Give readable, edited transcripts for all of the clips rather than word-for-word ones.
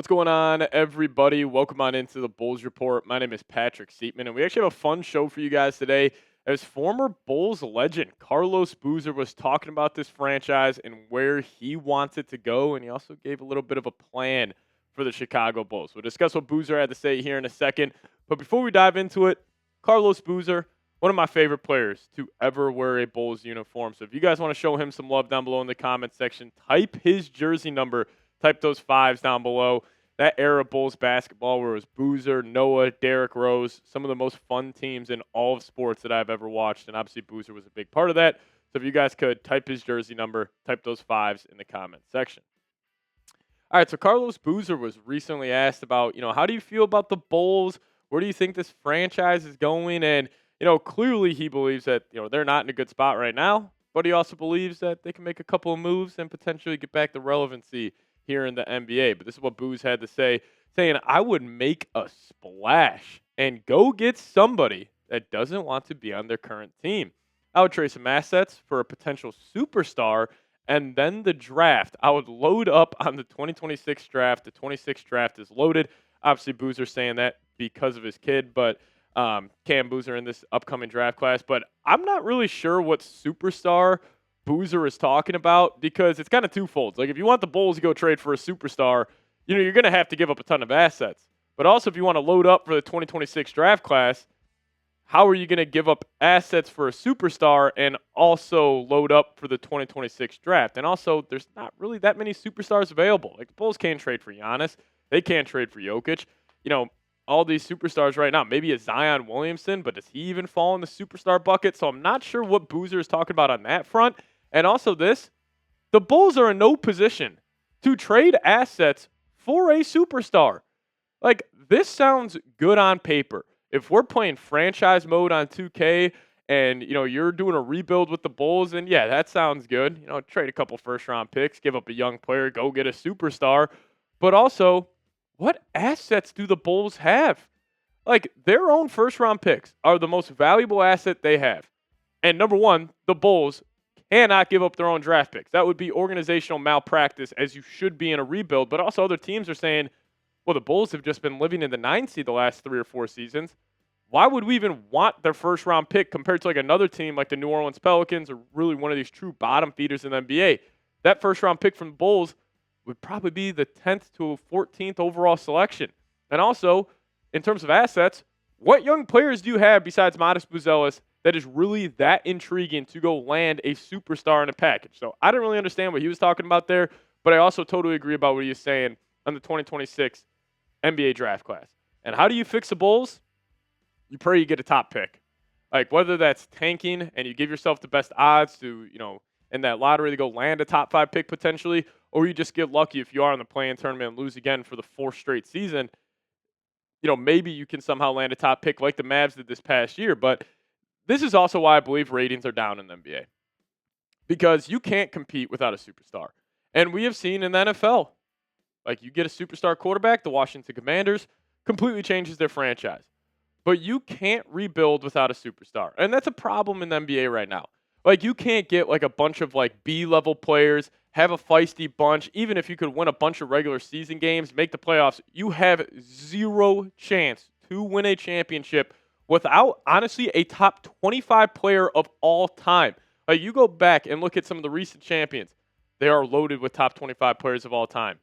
What's going on, everybody? Welcome on into the Bulls Report. My name is Patrick Siepman, and we actually have a fun show for you guys today. As former Bulls legend Carlos Boozer was talking about this franchise and where he wants it to go, and he also gave a little bit of a plan for the Chicago Bulls. We'll discuss what Boozer had to say here in a second. But before we dive into it, Carlos Boozer, one of my favorite players to ever wear a Bulls uniform. So if you guys want to show him some love down below in the comment section, type his jersey number. Type those fives down below. That era of Bulls basketball where it was Boozer, Noah, Derrick Rose, some of the most fun teams in all of sports that I've ever watched. And obviously Boozer was a big part of that. So if you guys could type his jersey number, type those fives in the comment section. All right, so Carlos Boozer was recently asked about, how do you feel about the Bulls? Where do you think this franchise is going? And, clearly he believes that, they're not in a good spot right now, but he also believes that they can make a couple of moves and potentially get back the relevancy here in the NBA. But this is what Booz had to say, saying, I would make a splash and go get somebody that doesn't want to be on their current team. I would trade some assets for a potential superstar, and then the draft. I would load up on the 2026 draft. The 26th draft is loaded. Obviously, Boozer saying that because of his kid, but Cam Boozer in this upcoming draft class. But I'm not really sure what superstar Boozer is talking about because it's kind of twofold. Like if you want the Bulls to go trade for a superstar, you're going to have to give up a ton of assets. But also if you want to load up for the 2026 draft class, how are you going to give up assets for a superstar and also load up for the 2026 draft? And also there's not really that many superstars available. Like the Bulls can't trade for Giannis. They can't trade for Jokic. All these superstars right now, maybe a Zion Williamson, but does he even fall in the superstar bucket? So I'm not sure what Boozer is talking about on that front. And also the Bulls are in no position to trade assets for a superstar. Like, this sounds good on paper. If we're playing franchise mode on 2K and, you're doing a rebuild with the Bulls, and yeah, that sounds good. Trade a couple first-round picks, give up a young player, go get a superstar. But also, what assets do the Bulls have? Like, their own first-round picks are the most valuable asset they have. And number one, the Bulls cannot give up their own draft picks. That would be organizational malpractice, as you should be in a rebuild. But also other teams are saying, well, the Bulls have just been living in the 9th seed the last 3 or 4 seasons. Why would we even want their first-round pick compared to like another team like the New Orleans Pelicans or really one of these true bottom feeders in the NBA? That first-round pick from the Bulls would probably be the 10th to 14th overall selection. And also, in terms of assets, what young players do you have besides Matas Buzelis that is really that intriguing to go land a superstar in a package? So I didn't really understand what he was talking about there, but I also totally agree about what he was saying on the 2026 NBA draft class. And how do you fix the Bulls? You pray you get a top pick. Like whether that's tanking and you give yourself the best odds to, in that lottery to go land a top 5 pick potentially, or you just get lucky if you are in the play-in tournament and lose again for the 4th straight season. Maybe you can somehow land a top pick like the Mavs did this past year, but this is also why I believe ratings are down in the NBA. Because you can't compete without a superstar. And we have seen in the NFL, like you get a superstar quarterback, the Washington Commanders, completely changes their franchise. But you can't rebuild without a superstar. And that's a problem in the NBA right now. Like you can't get like a bunch of like B-level players, have a feisty bunch, even if you could win a bunch of regular season games, make the playoffs, you have zero chance to win a championship without, honestly, a top 25 player of all time. Like, you go back and look at some of the recent champions. They are loaded with top 25 players of all time.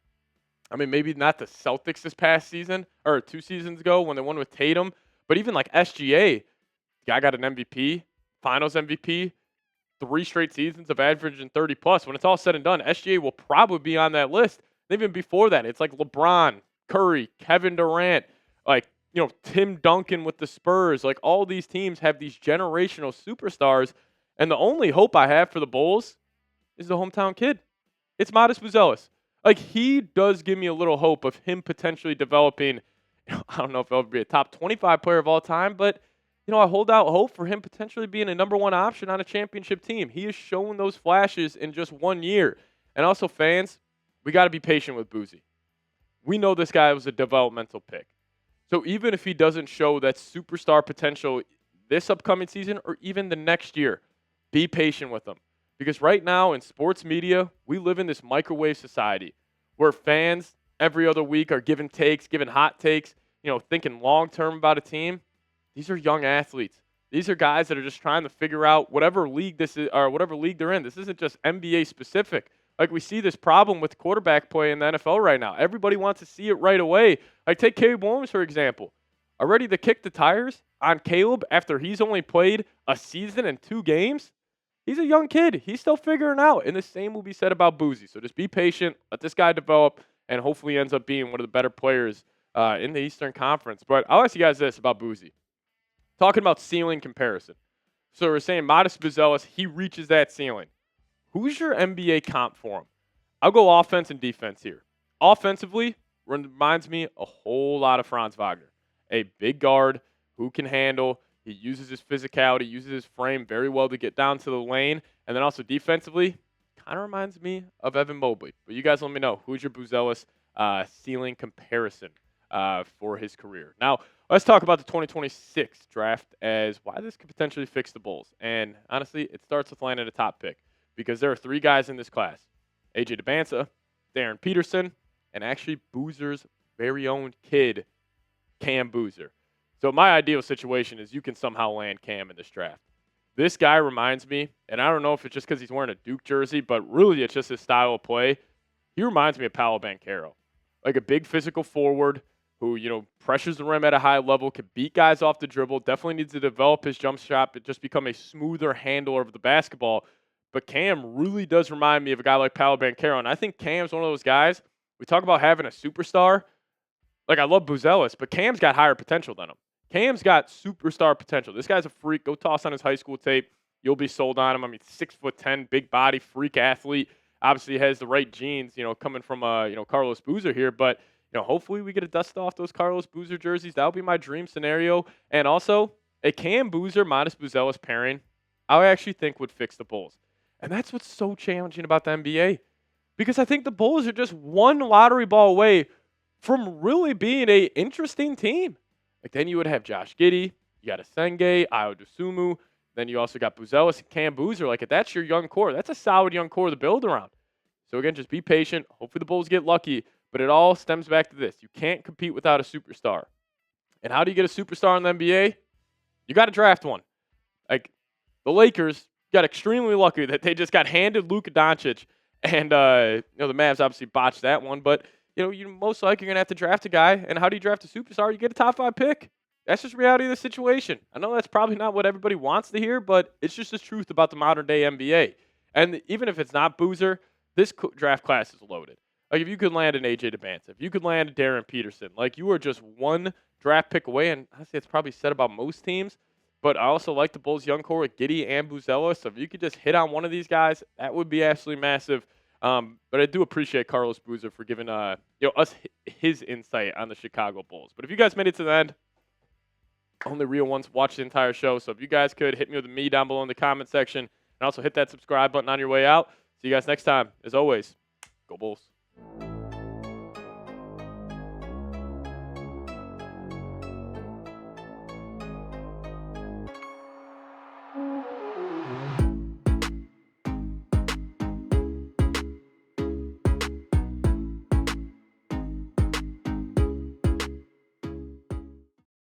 I mean, maybe not the Celtics this past season, or 2 seasons ago when they won with Tatum, but even like SGA, the guy got an MVP, finals MVP, 3 straight seasons of averaging 30+. When it's all said and done, SGA will probably be on that list. And even before that, it's like LeBron, Curry, Kevin Durant, like, Tim Duncan with the Spurs. Like, all these teams have these generational superstars. And the only hope I have for the Bulls is the hometown kid. It's Matas Buzelis. Like, he does give me a little hope of him potentially developing, I don't know if he'll be a top 25 player of all time, but, I hold out hope for him potentially being a number 1 option on a championship team. He has shown those flashes in just 1 year. And also, fans, we got to be patient with Boozy. We know this guy was a developmental pick. So even if he doesn't show that superstar potential this upcoming season or even the next year, be patient with him. Because right now in sports media, we live in this microwave society where fans every other week are giving takes, giving hot takes, thinking long term about a team. These are young athletes. These are guys that are just trying to figure out whatever league this is or whatever league they're in. This isn't just NBA specific. Like we see this problem with quarterback play in the NFL right now. Everybody wants to see it right away. Like take Caleb Williams, for example. Ready to kick the tires on Caleb after he's only played a season and 2 games? He's a young kid. He's still figuring out. And the same will be said about Boozy. So just be patient. Let this guy develop and hopefully ends up being one of the better players in the Eastern Conference. But I'll ask you guys this about Boozy. Talking about ceiling comparison. So we're saying Matas Buzelis, he reaches that ceiling. Who's your NBA comp for him? I'll go offense and defense here. Offensively, reminds me a whole lot of Franz Wagner. A big guard who can handle. He uses his physicality, uses his frame very well to get down to the lane. And then also defensively, kind of reminds me of Evan Mobley. But you guys let me know, who's your Buzelis ceiling comparison for his career? Now, let's talk about the 2026 draft as why this could potentially fix the Bulls. And honestly, it starts with landing a top pick because there are 3 guys in this class. AJ DeBanza, Darren Peterson, and actually Boozer's very own kid, Cam Boozer. So my ideal situation is you can somehow land Cam in this draft. This guy reminds me, and I don't know if it's just because he's wearing a Duke jersey, but really it's just his style of play. He reminds me of Paolo Banchero. Like a big physical forward who, pressures the rim at a high level, can beat guys off the dribble, definitely needs to develop his jump shot, but just become a smoother handler of the basketball. But Cam really does remind me of a guy like Paolo Banchero, and I think Cam's one of those guys. We talk about having a superstar. Like, I love Buzelis, but Cam's got higher potential than him. Cam's got superstar potential. This guy's a freak. Go toss on his high school tape. You'll be sold on him. I mean, 6'10", big body, freak athlete. Obviously has the right genes, coming from, Carlos Boozer here. But, hopefully we get to dust off those Carlos Boozer jerseys. That would be my dream scenario. And also, a Cam Boozer minus Buzelis pairing, I actually think would fix the Bulls. And that's what's so challenging about the NBA. Because I think the Bulls are just one lottery ball away from really being a interesting team. Like then you would have Josh Giddey, you got Asenge, Ayo Dosunmu, then you also got Buzelis and Cam Boozer. Like if that's your young core, that's a solid young core to build around. So again, just be patient. Hopefully the Bulls get lucky, but it all stems back to this. You can't compete without a superstar. And how do you get a superstar in the NBA? You got to draft one. Like the Lakers got extremely lucky that they just got handed Luka Doncic, and the Mavs obviously botched that one, but you most likely going to have to draft a guy. And how do you draft a superstar? You get a top 5 pick. That's just reality of the situation. I know that's probably not what everybody wants to hear, but it's just the truth about the modern day NBA. And even if it's not Boozer, this draft class is loaded. Like if you could land an AJ DeBanza, if you could land a Darren Peterson, like you are just one draft pick away. And honestly, it's probably said about most teams. But I also like the Bulls' young core with Giddey and Buzelis. So if you could just hit on one of these guys, that would be absolutely massive. But I do appreciate Carlos Boozer for giving us his insight on the Chicago Bulls. But if you guys made it to the end, only real ones watch the entire show. So if you guys could hit me with a me down below in the comment section, and also hit that subscribe button on your way out. See you guys next time. As always, go Bulls.